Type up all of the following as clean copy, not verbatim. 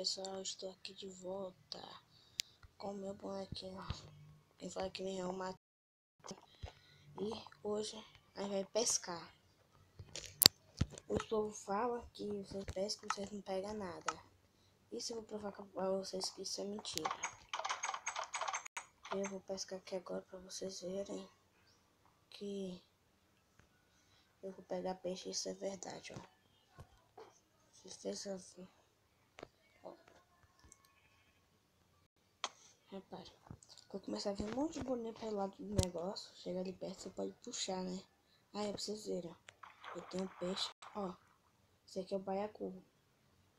pessoal, estou aqui de volta com o meu bonequinho. Quem fala que nem eu mato. E hoje a gente vai pescar. O povo fala que vocês pescam e vocês não pegam nada. Isso eu vou provar para vocês que isso é mentira. Eu vou pescar aqui agora para vocês verem que eu vou pegar peixe e isso é verdade, ó. Se fez assim. Repare, quando começar a vir um monte de bolinha pelo lado do negócio, chega ali perto, você pode puxar, né? Aí é pra vocês verem, ó. Eu tenho um peixe, ó. Esse aqui é o baiacu.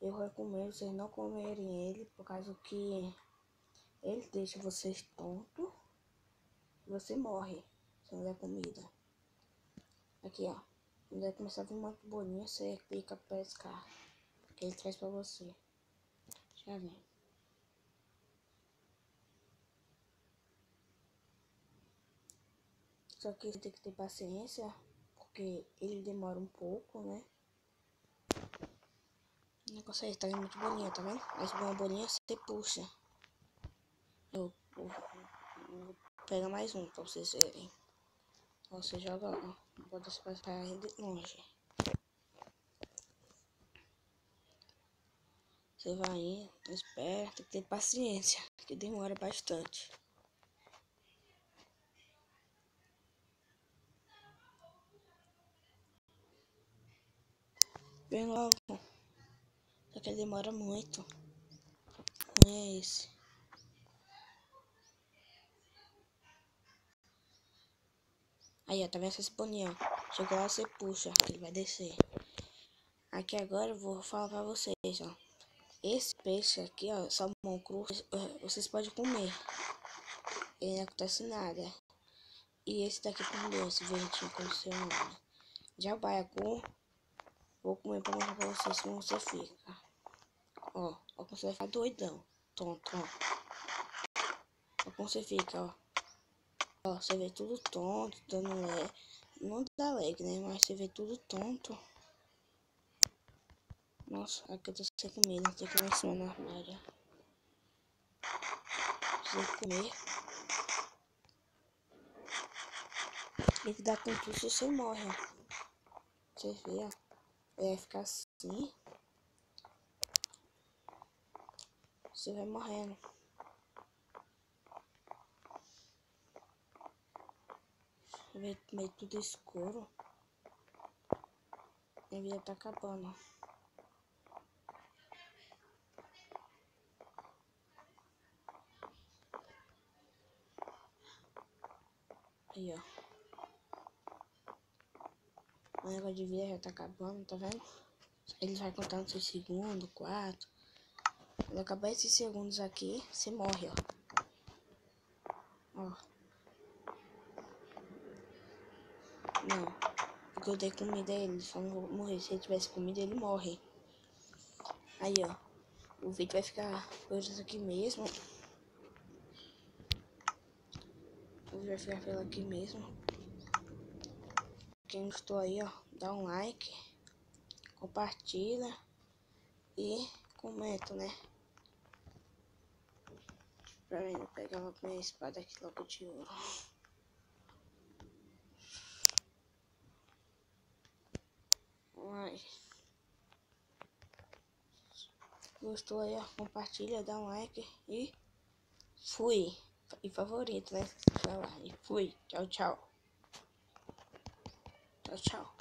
Eu recomendo vocês não comerem ele, por causa que ele deixa vocês tontos e você morre se não der comida. Aqui, ó. Quando começar a vir um monte de bolinha, você clica pra pescar, que ele traz pra você. Já vem. Só que você tem que ter paciência, porque ele demora um pouco, né? O negócio aí tá vendo muito bolinha, tá vendo? Aí se uma bolinha, você puxa. Eu vou pegar mais um pra vocês verem. Você joga, ó. Bota esse pra longe. Você vai indo, espera, tem que ter paciência, que demora bastante. Bem logo. Só que demora muito. Não é esse. Aí, ó, tá vendo essa bolinha, ó. Chegou lá, você puxa, ele vai descer. Aqui agora eu vou falar pra vocês, ó. Esse peixe aqui, ó, salmão cru, vocês podem comer. E não acontece nada. E esse daqui também, esse verdinho com o seu nome. Já o baiacu, vou comer pra mostrar pra vocês como você fica. Ó como você vai ficar doidão. Tonto, ó. Ó como você fica, ó. Ó, você vê tudo tonto, dando não dá lag, né? Mas você vê tudo tonto. Nossa, aqui eu tô sem comida, tem que ir lá em cima na armário. Preciso comer. Tem que dar com tudo, você morre, ó. Você vê, ó. Vai ficar assim. Você vai morrendo. Vê meio tudo escuro. Minha vida tá acabando. Aí, ó. O negócio de vida já tá acabando, tá vendo? Ele vai contando 6 segundos, 4. Quando acabar esses segundos aqui, você morre, ó. Ó. Não. Porque eu dei comida a ele, só não vou morrer. Se ele tivesse comida, ele morre. Aí, ó. O vídeo vai ficar por isso aqui mesmo. O vídeo vai ficar pelo aqui mesmo. Quem gostou aí, ó, dá um like, compartilha e comenta, né? Pra mim pegar logo minha espada aqui logo de ouro. Ai. Gostou aí, ó, compartilha, dá um like e fui. E favorito, né? E fui. Tchau, tchau. Tchau, tchau.